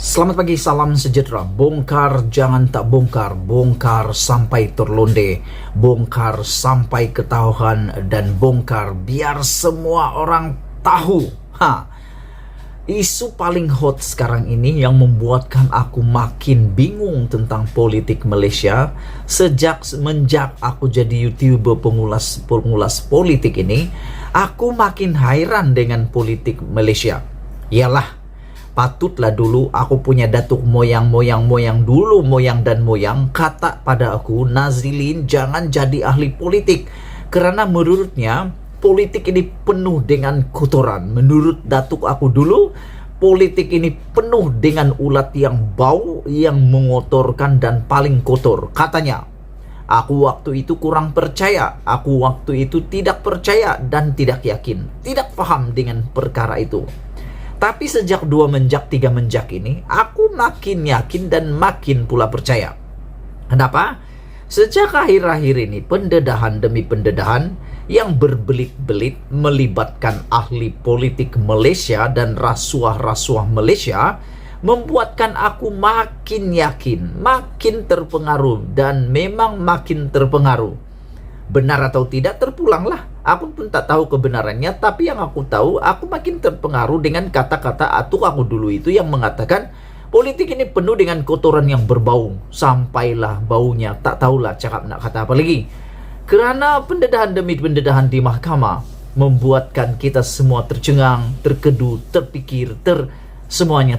Selamat pagi, salam sejahtera. Bongkar jangan tak bongkar, bongkar sampai terlonde, bongkar sampai ketahuan, dan bongkar biar semua orang tahu. Isu paling hot sekarang ini yang membuatkan aku makin bingung tentang politik Malaysia semenjak aku jadi YouTuber pengulas politik ini. Aku makin hairan dengan politik Malaysia. Yalah, patutlah dulu aku punya datuk moyang dulu, moyang dan moyang kata pada aku, Nazilin jangan jadi ahli politik, karena menurutnya politik ini penuh dengan kotoran. Menurut datuk aku dulu, politik ini penuh dengan ulat yang bau, yang mengotorkan dan paling kotor. Katanya, aku waktu itu kurang percaya, aku waktu itu tidak percaya dan tidak yakin, tidak paham dengan perkara itu. Tapi sejak 2 menjak 3 menjak ini, aku makin yakin dan makin pula percaya. Kenapa? Sejak akhir-akhir ini, pendedahan demi pendedahan yang berbelit-belit melibatkan ahli politik Malaysia dan rasuah-rasuah Malaysia membuatkan aku makin yakin, makin terpengaruh, dan memang makin terpengaruh. Benar atau tidak terpulanglah. Aku pun tak tahu kebenarannya, tapi yang aku tahu, aku makin terpengaruh dengan kata-kata atuk aku dulu itu yang mengatakan politik ini penuh dengan kotoran yang berbau. Sampailah baunya, tak tahulah cakap nak kata apa lagi. Kerana pendedahan demi pendedahan di mahkamah membuatkan kita semua tercengang, terkedu, terpikir, semuanya.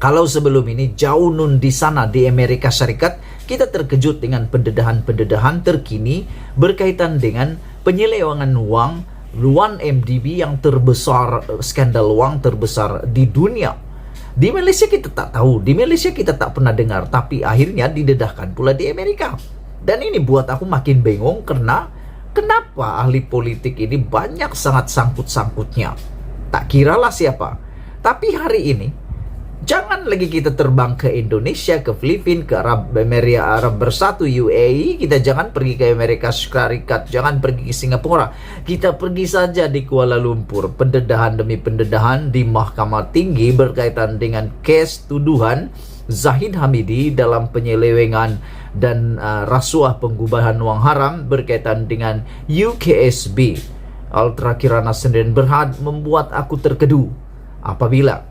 Kalau sebelum ini jauh nun di sana di Amerika Syarikat, kita terkejut dengan pendedahan-pendedahan terkini berkaitan dengan penyelewengan uang 1MDB yang terbesar, skandal uang terbesar di dunia. Di Malaysia kita tak tahu, di Malaysia kita tak pernah dengar, tapi akhirnya didedahkan pula di Amerika. Dan ini buat aku makin bingung karena kenapa ahli politik ini banyak sangat sangkut-sangkutnya. Tak kiralah siapa. Tapi hari ini jangan lagi kita terbang ke Indonesia, ke Filipina, ke Emirat Arab Bersatu, UAE. Kita jangan pergi ke Amerika Syarikat, jangan pergi ke Singapura. Kita pergi saja di Kuala Lumpur. Pendedahan demi pendedahan di Mahkamah Tinggi berkaitan dengan kes tuduhan Zahid Hamidi dalam penyelewengan dan rasuah pengubahan wang haram berkaitan dengan UKSB, Ultra Kirana Sdn Bhd, membuat aku terkedu apabila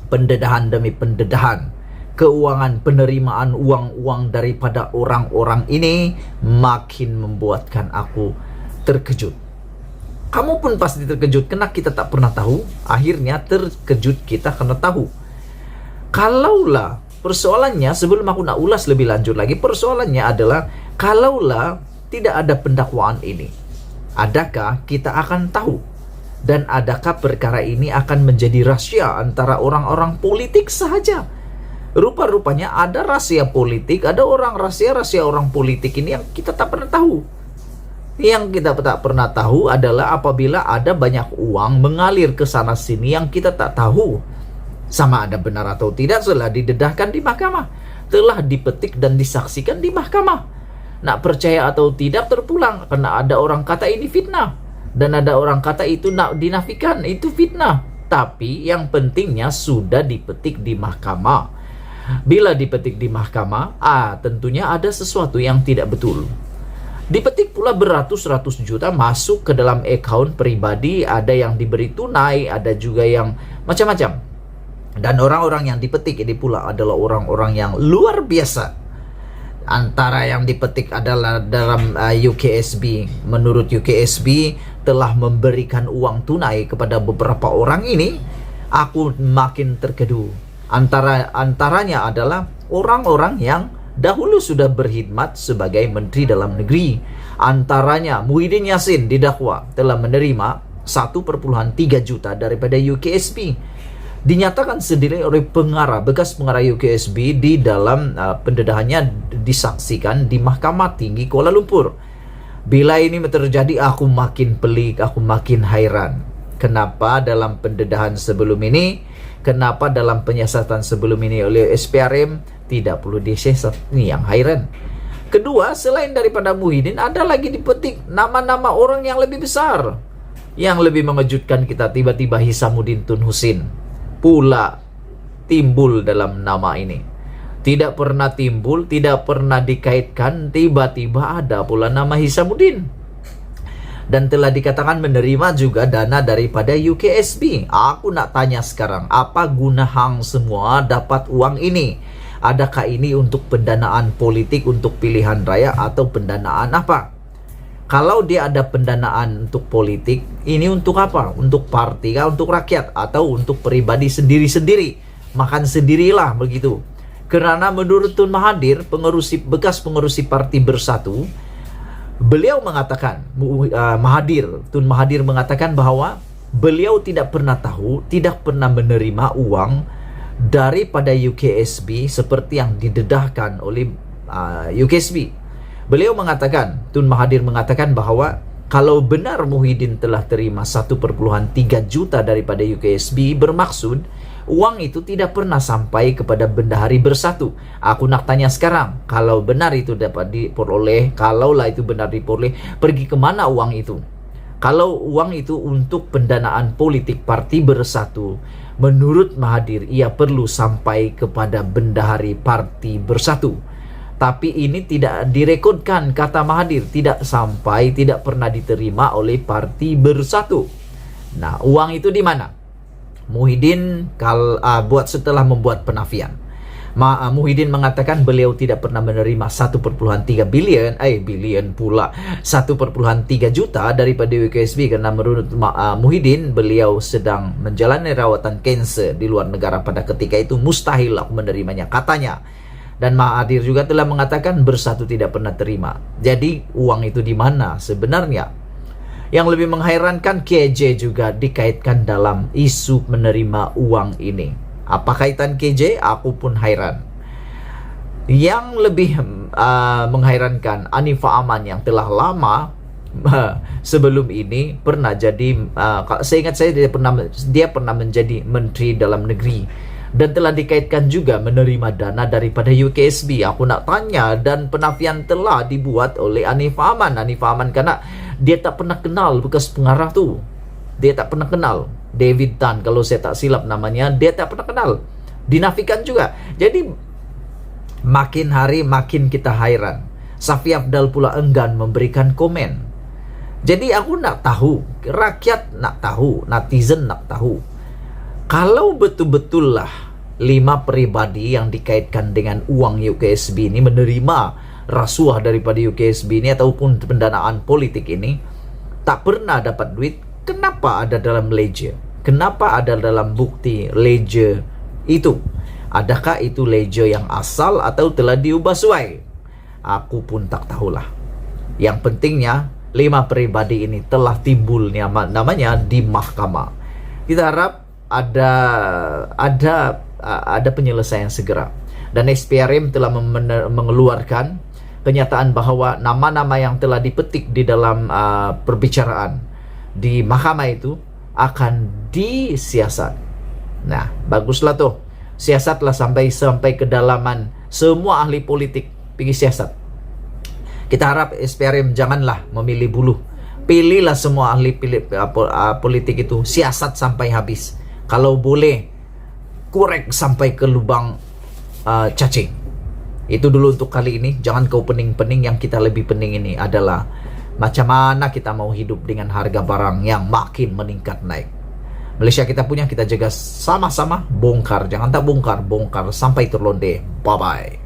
pendedahan demi pendedahan keuangan penerimaan uang-uang daripada orang-orang ini makin membuatkan aku terkejut. Kamu pun pasti terkejut karena kita tak pernah tahu. Akhirnya terkejut kita karena tahu. Kalaulah persoalannya, sebelum aku nak ulas lebih lanjut lagi, persoalannya adalah kalaulah tidak ada pendakwaan ini, adakah kita akan tahu? Dan adakah perkara ini akan menjadi rahasia antara orang-orang politik sahaja? Rupa-rupanya ada rahasia politik, ada orang rahasia orang politik ini yang kita tak pernah tahu. Yang kita tak pernah tahu adalah apabila ada banyak uang mengalir ke sana sini yang kita tak tahu. Sama ada benar atau tidak telah didedahkan di mahkamah, telah dipetik dan disaksikan di mahkamah. Nak percaya atau tidak terpulang, karena ada orang kata ini fitnah. Dan ada orang kata itu nak dinafikan, itu fitnah. Tapi yang pentingnya sudah dipetik di mahkamah. Bila dipetik di mahkamah, tentunya ada sesuatu yang tidak betul. Dipetik pula beratus-ratus juta masuk ke dalam akaun pribadi, ada yang diberi tunai, ada juga yang macam-macam. Dan orang-orang yang dipetik ini pula adalah orang-orang yang luar biasa. Antara yang dipetik adalah dalam UKSB. Menurut UKSB telah memberikan uang tunai kepada beberapa orang ini. Aku makin terkedu. Antaranya adalah orang-orang yang dahulu sudah berkhidmat sebagai Menteri Dalam Negeri. Antaranya Muhyiddin Yassin didakwa telah menerima 1,3 juta daripada UKSB. Dinyatakan sendiri oleh bekas pengarah UKSB di dalam pendedahannya disaksikan di Mahkamah Tinggi Kuala Lumpur. Bila ini terjadi, aku makin pelik, aku makin hairan. Kenapa dalam pendedahan sebelum ini, kenapa dalam penyiasatan sebelum ini oleh SPRM tidak perlu disiasat? Ini yang hairan. Kedua, selain daripada Muhyiddin, ada lagi dipetik nama-nama orang yang lebih besar. Yang lebih mengejutkan kita, tiba-tiba Hisamuddin Tun Husin pula timbul dalam nama ini. Tidak pernah timbul, tidak pernah dikaitkan, tiba-tiba ada pula nama Hisamuddin. Dan telah dikatakan menerima juga dana daripada UKSB. Aku nak tanya sekarang, apa guna hang semua dapat uang ini? Adakah ini untuk pendanaan politik, untuk pilihan raya, atau pendanaan apa? Kalau dia ada pendanaan untuk politik, ini untuk apa? Untuk parti kah? Untuk rakyat? Atau untuk pribadi sendiri-sendiri? Makan sendirilah begitu. Karena menurut Tun Mahathir, bekas pengerusi Parti Bersatu, beliau mengatakan, Tun Mahathir mengatakan bahwa beliau tidak pernah tahu, tidak pernah menerima uang daripada UKSB seperti yang didedahkan oleh UKSB. Beliau mengatakan, Tun Mahathir mengatakan bahwa kalau benar Muhyiddin telah terima 1,3 juta daripada UKSB, bermaksud uang itu tidak pernah sampai kepada Bendahari Bersatu. Aku nak tanya sekarang, kalau benar itu dapat diperoleh, kalaulah itu benar diperoleh, pergi kemana uang itu? Kalau uang itu untuk pendanaan politik Parti Bersatu, menurut Mahathir ia perlu sampai kepada Bendahari Parti Bersatu. Tapi ini tidak direkodkan, kata Mahathir, tidak sampai, tidak pernah diterima oleh Parti Bersatu. Nah, uang itu di mana? Muhyiddin buat setelah membuat penafian. Muhyiddin mengatakan beliau tidak pernah menerima 1,3 bilion pula 1,3 juta daripada UKSB, karena menurut Muhyiddin beliau sedang menjalani rawatan kanser di luar negara pada ketika itu, mustahil aku menerimanya, katanya. Dan Mahathir juga telah mengatakan Bersatu tidak pernah terima. Jadi uang itu di mana sebenarnya? Yang lebih mengherankan, KJ juga dikaitkan dalam isu menerima uang ini. Apa kaitan KJ? Aku pun heran. Yang lebih mengherankan, Anifah Aman yang telah lama sebelum ini pernah jadi, seingat saya dia pernah menjadi Menteri Dalam Negeri dan telah dikaitkan juga menerima dana daripada UKSB. Aku nak tanya, dan penafian telah dibuat oleh Anifah Aman. Anifah Aman karena dia tak pernah kenal bekas pengarah tu. Dia tak pernah kenal David Tan, kalau saya tak silap namanya. Dia tak pernah kenal. Dinafikan juga. Jadi makin hari makin kita hairan. Safi Afdal pula enggan memberikan komen. Jadi aku nak tahu, rakyat nak tahu, netizen nak tahu, kalau betul-betul lah 5 pribadi yang dikaitkan dengan uang UKSB ini menerima rasuah daripada UKSB ini ataupun pendanaan politik ini, tak pernah dapat duit, kenapa ada dalam ledger? Kenapa ada dalam bukti ledger itu? Adakah itu ledger yang asal atau telah diubah suai? Aku pun tak tahulah. Yang pentingnya 5 pribadi ini telah timbul namanya di mahkamah. Kita harap ada penyelesaian segera. Dan SPRM telah mengeluarkan kenyataan bahwa nama-nama yang telah dipetik di dalam perbicaraan di mahkamah itu akan disiasat. Nah, baguslah tuh. Siasatlah sampai kedalaman, semua ahli politik pergi siasat. Kita harap SPRM janganlah memilih buluh. Pilihlah semua ahli politik itu, siasat sampai habis. Kalau boleh, korek sampai ke lubang cacing. Itu dulu untuk kali ini. Jangan kau pening-pening. Yang kita lebih pening ini adalah macam mana kita mau hidup dengan harga barang yang makin meningkat naik. Malaysia kita punya, kita jaga sama-sama. Bongkar, jangan tak bongkar sampai terlonde. Bye-bye.